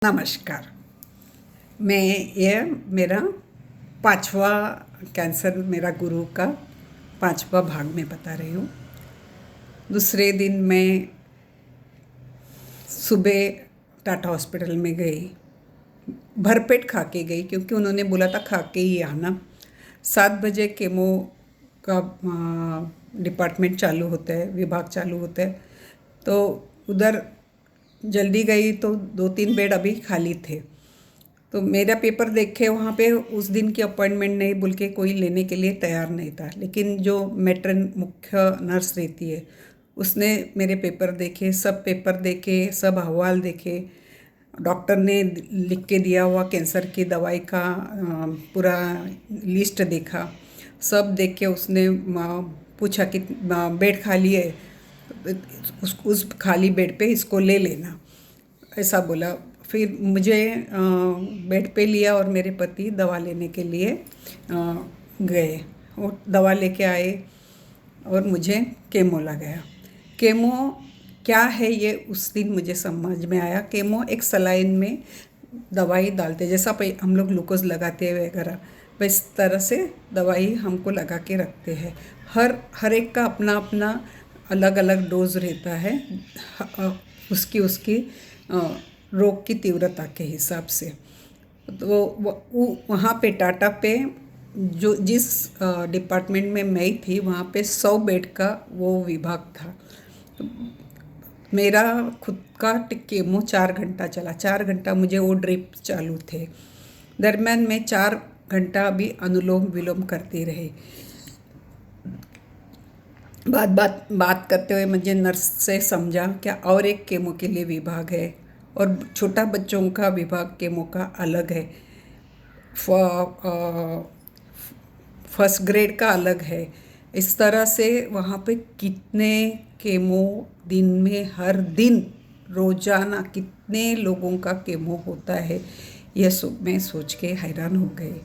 नमस्कार। मैं ये मेरा पांचवा कैंसर मेरा गुरु का पांचवा भाग में बता रही हूँ। दूसरे दिन मैं सुबह टाटा हॉस्पिटल में गई, भरपेट खा के गई क्योंकि उन्होंने बोला था खा के ही आना। 7 बजे केमो का डिपार्टमेंट चालू होता है, विभाग चालू होता है, तो उधर जल्दी गई तो 2-3 बेड अभी खाली थे। तो मेरा पेपर देखे वहाँ पे उस दिन की अपॉइंटमेंट नहीं बोल के कोई लेने के लिए तैयार नहीं था, लेकिन जो मैट्रन मुख्य नर्स रहती है उसने मेरे पेपर देखे, सब पेपर देखे, सब अहवाल देखे, डॉक्टर ने लिख के दिया हुआ कैंसर की दवाई का पूरा लिस्ट देखा। सब देख के उसने पूछा कि बेड खाली है, उस खाली बेड पे इसको ले लेना, ऐसा बोला। फिर मुझे बेड पे लिया और मेरे पति दवा लेने के लिए गए। वो दवा लेके आए और मुझे केमो लगाया। केमो क्या है ये उस दिन मुझे समझ में आया। केमो एक सलाइन में दवाई डालते, जैसा हम लोग ग्लूकोज लगाते हैं वगैरह, इस तरह से दवाई हमको लगा के रखते हैं। हर एक का अपना अपना अलग अलग डोज रहता है, उसकी उसकी रोग की तीव्रता के हिसाब से। तो वहाँ पे टाटा पे जो जिस डिपार्टमेंट में मैं थी वहाँ पे 100 बेड का वो विभाग था। तो मेरा खुद का केमो 4 घंटा चला। 4 घंटा मुझे वो ड्रिप चालू थे। दरम्यान में 4 घंटा भी अनुलोम विलोम करती रही। बात करते हुए मुझे नर्स से समझा क्या और एक केमो के लिए विभाग है और छोटा बच्चों का विभाग केमो का अलग है, फर्स्ट ग्रेड का अलग है। इस तरह से वहाँ पे कितने केमो दिन में, हर दिन रोजाना कितने लोगों का केमो होता है, यह मैं सोच के हैरान हो गई।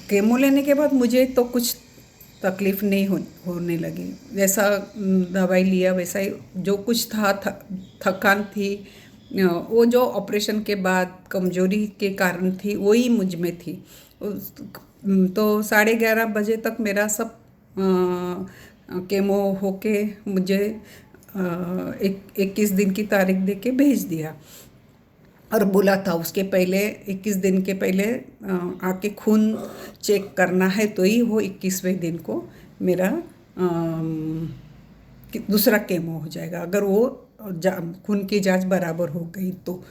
केमो लेने के बाद मुझे तो कुछ तकलीफ़ नहीं होने लगी। जैसा दवाई लिया वैसा ही जो कुछ था, थकान थी, वो जो ऑपरेशन के बाद कमजोरी के कारण थी वही मुझ में थी। तो 11:30 बजे तक मेरा सब केमो होके मुझे 21 दिन की तारीख दे के भेज दिया और बोला था उसके पहले 21 दिन के पहले आके खून चेक करना है, तो ही वो 21वें दिन को मेरा दूसरा केमो हो जाएगा, अगर वो खून की जांच बराबर हो गई तो।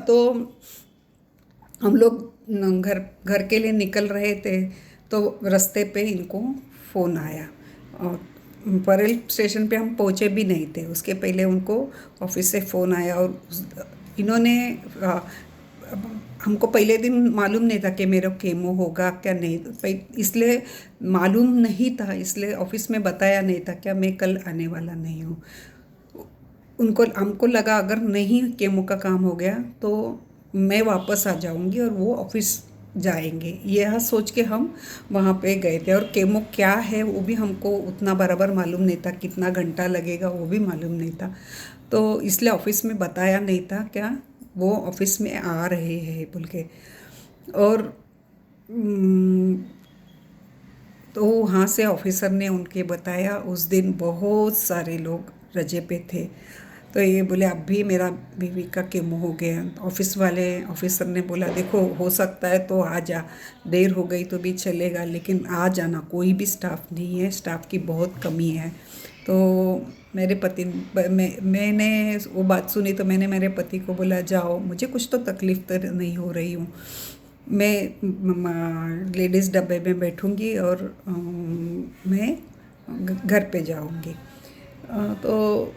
तो हम लोग घर के लिए निकल रहे थे तो रास्ते पे इनको फ़ोन आया और परेल स्टेशन पे हम पहुँचे भी नहीं थे, उसके पहले उनको ऑफिस से फ़ोन आया और इन्होंने हमको पहले दिन मालूम नहीं था कि मेरा केमो होगा क्या नहीं, इसलिए मालूम नहीं था, इसलिए ऑफिस में बताया नहीं था क्या मैं कल आने वाला नहीं हूँ। हमको लगा अगर नहीं केमो का काम हो गया तो मैं वापस आ जाऊँगी और वो ऑफिस जाएंगे, यह सोच के हम वहाँ पे गए थे। और केमो क्या है वो भी हमको उतना बराबर मालूम नहीं था, कितना घंटा लगेगा वो भी मालूम नहीं था, तो इसलिए ऑफिस में बताया नहीं था क्या वो ऑफिस में आ रहे हैं बोल के। और तो वहाँ से ऑफिसर ने उनके बताया, उस दिन बहुत सारे लोग रजे पे थे, तो ये बोले अब भी मेरा बीवी का केमो हो गया। ऑफिस वाले ऑफिसर ने बोला देखो हो सकता है तो आ जा, देर हो गई तो भी चलेगा लेकिन आ जाना, कोई भी स्टाफ नहीं है, स्टाफ की बहुत कमी है। तो मेरे पति मैंने वो बात सुनी तो मैंने मेरे पति को बोला जाओ, मुझे कुछ तो तकलीफ़ तो नहीं हो रही हूँ, मैं लेडीज़ डब्बे में बैठूँगी और मैं घर पे जाऊँगी। तो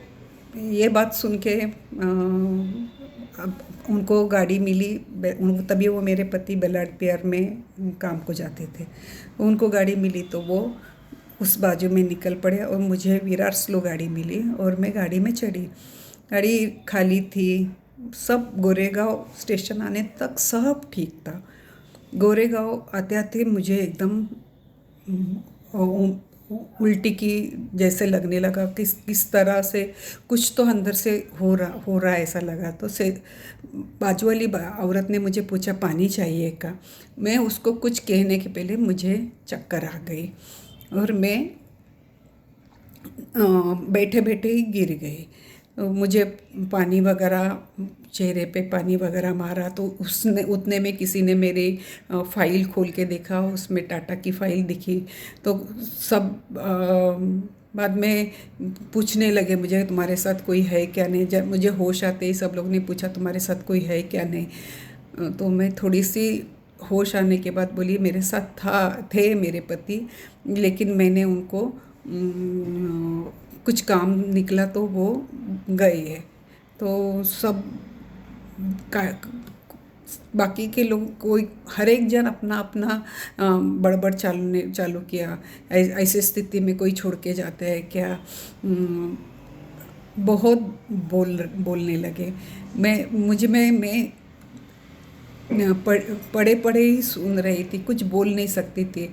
ये बात सुन के अब उनको गाड़ी मिली, तभी वो मेरे पति बेलाड पियर में काम को जाते थे, उनको गाड़ी मिली तो वो उस बाजू में निकल पड़े और मुझे विरार स्लो गाड़ी मिली और मैं गाड़ी में चढ़ी। गाड़ी खाली थी, सब गोरेगांव स्टेशन आने तक सब ठीक था। गोरेगांव आते आते मुझे एकदम उल्टी की जैसे लगने लगा, किस तरह से कुछ तो अंदर से हो रहा ऐसा लगा। तो से बाजू वाली औरत ने मुझे पूछा पानी चाहिए का। मैं उसको कुछ कहने के पहले मुझे चक्कर आ गई और मैं बैठे बैठे ही गिर गई। मुझे पानी वगैरह चेहरे पे पानी वगैरह मारा, तो उसने उतने में किसी ने मेरी फ़ाइल खोल के देखा, उसमें टाटा की फ़ाइल दिखी। तो सब बाद में पूछने लगे मुझे, तुम्हारे साथ कोई है क्या नहीं। जब मुझे होश आते ही सब लोग ने पूछा तुम्हारे साथ कोई है क्या नहीं। तो मैं थोड़ी सी होश आने के बाद बोली मेरे साथ थे मेरे पति, लेकिन मैंने उनको कुछ काम निकला तो वो गए हैं। तो सब का बाकी के लोग कोई हर एक जन अपना अपना बड़बड़ चालू किया। ऐसे स्थिति में कोई छोड़ के जाता है क्या। बहुत बोलने लगे। मैं पढ़े पढ़े ही सुन रही थी, कुछ बोल नहीं सकती थी,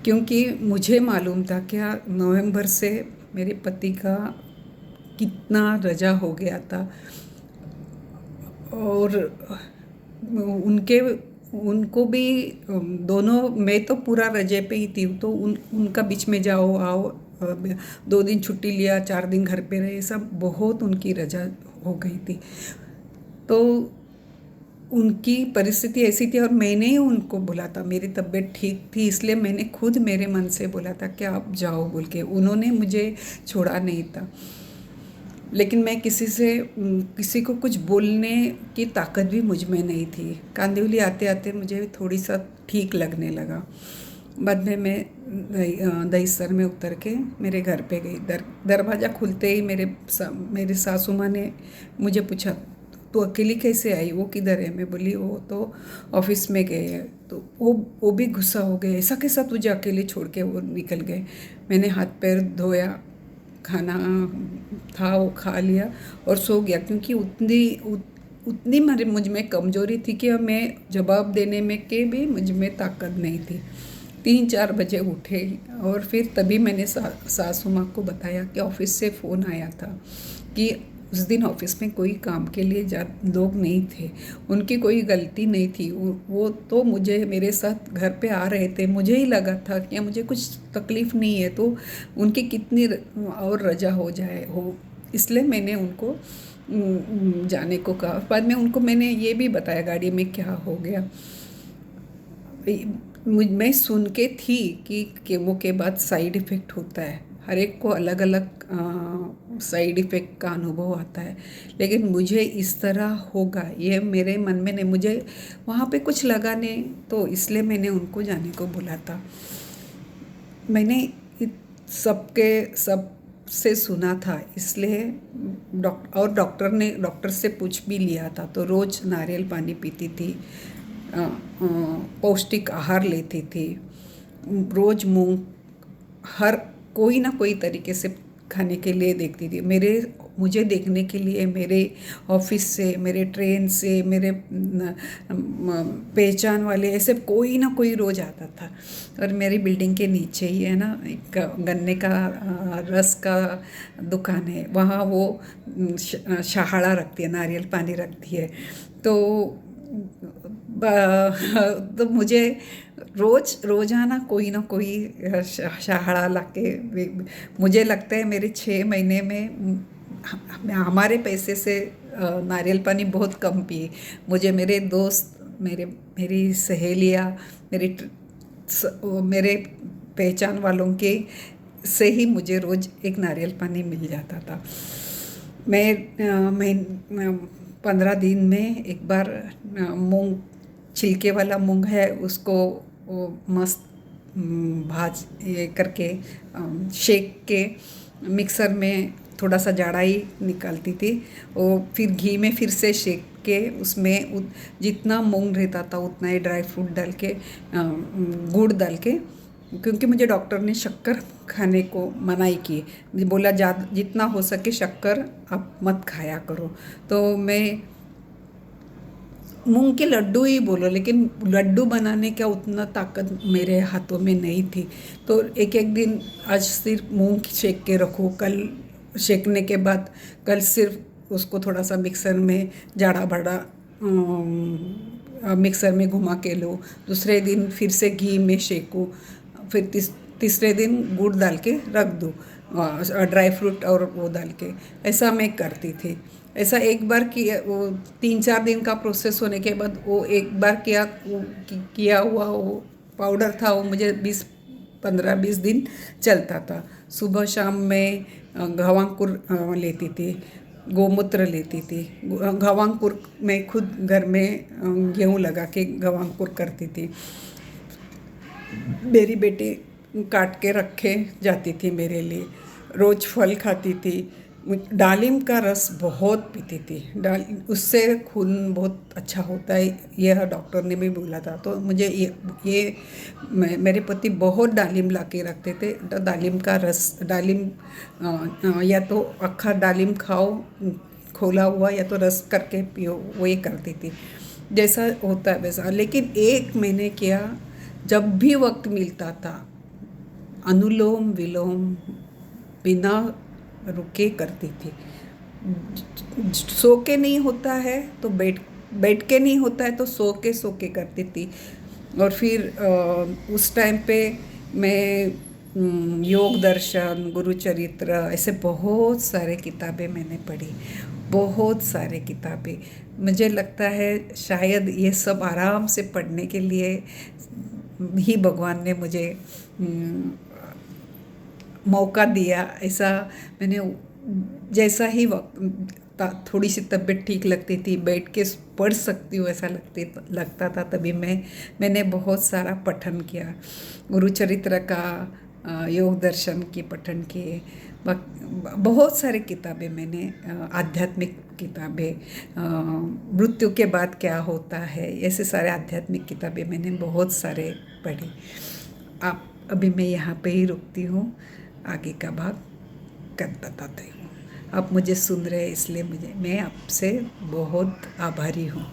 क्योंकि मुझे मालूम था क्या नवंबर से मेरे पति का कितना रजा हो गया था। और उनके उनको भी दोनों, मैं तो पूरा रजे पे ही थी, तो उनका बीच में जाओ आओ, 2 दिन छुट्टी लिया, 4 दिन घर पे रहे, सब बहुत उनकी रजा हो गई थी। तो उनकी परिस्थिति ऐसी थी और मैंने ही उनको बोला था, मेरी तबीयत ठीक थी इसलिए मैंने खुद मेरे मन से बोला था कि आप जाओ बोल के। उन्होंने मुझे छोड़ा नहीं था, लेकिन मैं किसी को कुछ बोलने की ताकत भी मुझ में नहीं थी। कांदिवली आते आते मुझे थोड़ी सा ठीक लगने लगा। बाद में मैं दहीसर में उतर के मेरे घर पे गई। दरवाज़ा खुलते ही मेरे सासू माँ ने मुझे पूछा तो अकेली कैसे आई, वो किधर है। मैं बोली वो तो ऑफिस में गए हैं। तो वो भी गुस्सा हो गए, ऐसा कैसा तुझे अकेले छोड़ के वो निकल गए। मैंने हाथ पैर धोया, खाना था वो खा लिया और सो गया, क्योंकि उतनी मुझ में कमज़ोरी थी कि मैं जवाब देने में के भी मुझ में ताकत नहीं थी। 3-4 बजे उठे और फिर तभी मैंने सासू माँ को बताया कि ऑफिस से फ़ोन आया था कि उस दिन ऑफिस में कोई काम के लिए लोग नहीं थे, उनकी कोई गलती नहीं थी। वो तो मुझे मेरे साथ घर पे आ रहे थे, मुझे ही लगा था कि मुझे कुछ तकलीफ़ नहीं है तो उनकी कितनी और रजा हो जाए हो, इसलिए मैंने उनको जाने को कहा। बाद में उनको मैंने ये भी बताया गाड़ी में क्या हो गया। मैं सुन के थी कि केमो के बाद साइड इफ़ेक्ट होता है, हर एक को अलग अलग साइड इफ़ेक्ट का अनुभव आता है, लेकिन मुझे इस तरह होगा ये मेरे मन में नहीं। मुझे वहाँ पे कुछ लगा नहीं, तो इसलिए मैंने उनको जाने को बोला था। मैंने सब से सुना था, इसलिए डॉक्टर से पूछ भी लिया था। तो रोज़ नारियल पानी पीती थी, पौष्टिक आहार लेती थी, रोज़ मूंग हर कोई ना कोई तरीके से खाने के लिए देखती थी। मुझे देखने के लिए मेरे ऑफिस से, मेरे ट्रेन से, मेरे पहचान वाले ऐसे कोई ना कोई रोज़ आता था। और मेरी बिल्डिंग के नीचे ही है ना एक गन्ने का रस का दुकान है, वहाँ वो शहाड़ा रखती है, नारियल पानी रखती है। तो मुझे रोज़ाना कोई ना कोई शहाड़ा लाके, मुझे लगता है मेरे 6 महीने में हमारे पैसे से नारियल पानी बहुत कम पिए। मुझे मेरे दोस्त, मेरी सहेलियाँ, मेरे पहचान वालों के से ही मुझे रोज़ एक नारियल पानी मिल जाता था। मैं 15 दिन में एक बार मूंग, छिलके वाला मूंग है उसको मस्त भाज ये करके शेक के मिक्सर में थोड़ा सा जाड़ाई निकालती थी, और फिर घी में फिर से शेक के उसमें जितना मूंग रहता था उतना ही ड्राई फ्रूट डाल के, गुड़ डाल के, क्योंकि मुझे डॉक्टर ने शक्कर खाने को मनाही की, बोला जितना हो सके शक्कर आप मत खाया करो। तो मैं मूंग के लड्डू ही बोलो, लेकिन लड्डू बनाने का उतना ताकत मेरे हाथों में नहीं थी। तो एक एक दिन आज सिर्फ मूंग सेक के रखो, कल सेकने के बाद कल सिर्फ उसको थोड़ा सा मिक्सर में जाड़ा बड़ा मिक्सर में घुमा के लो, दूसरे दिन फिर से घी में सेको, फिर तीसरे दिन गुड़ डाल के रख दो, ड्राई फ्रूट और वो डाल के। ऐसा मैं करती थी। ऐसा एक बार किया, वो 3-4 दिन का प्रोसेस होने के बाद वो एक बार किया हुआ वो पाउडर था, वो मुझे 15-20 दिन चलता था। सुबह शाम मैं घवांकुर लेती थी, गोमूत्र लेती थी। घवांकुर मैं खुद घर में गेहूँ लगा के घवांकुर करती थी। मेरी बेटी काट के रखे जाती थी मेरे लिए। रोज़ फल खाती थी। डालिम का रस बहुत पीती थी। उससे खून बहुत अच्छा होता है, यह डॉक्टर ने भी बोला था। तो मुझे मेरे पति बहुत डालिम ला के रखते थे। तो डालिम का रस, या तो अक्खा डालिम खाओ खोला हुआ, या तो रस करके पियो, वो ये करती थी। जैसा होता है वैसा। लेकिन एक मैंने किया, जब भी वक्त मिलता था अनुलोम विलोम बिना रुके करती थी। सो के नहीं होता है तो बैठ के नहीं होता है तो सो के करती थी। और फिर उस टाइम पे मैं योग दर्शन, गुरुचरित्र, ऐसे बहुत सारे किताबें मैंने पढ़ी, बहुत सारे किताबें। मुझे लगता है शायद ये सब आराम से पढ़ने के लिए ही भगवान ने मुझे मौका दिया। ऐसा मैंने जैसा ही थोड़ी सी तबीयत ठीक लगती थी, बैठ के पढ़ सकती हूँ ऐसा लगता था, तभी मैंने बहुत सारा पठन किया। गुरुचरित्र का, योग दर्शन की पठन किए। बहुत सारी किताबें मैंने, आध्यात्मिक किताबें, मृत्यु के बाद क्या होता है, ऐसे सारे आध्यात्मिक किताबें मैंने बहुत सारे पढ़ी। अभी मैं यहाँ पे ही रुकती हूँ, आगे का भाग कर बताती हूँ। आप मुझे सुन रहे हैं, इसलिए मैं आपसे बहुत आभारी हूँ।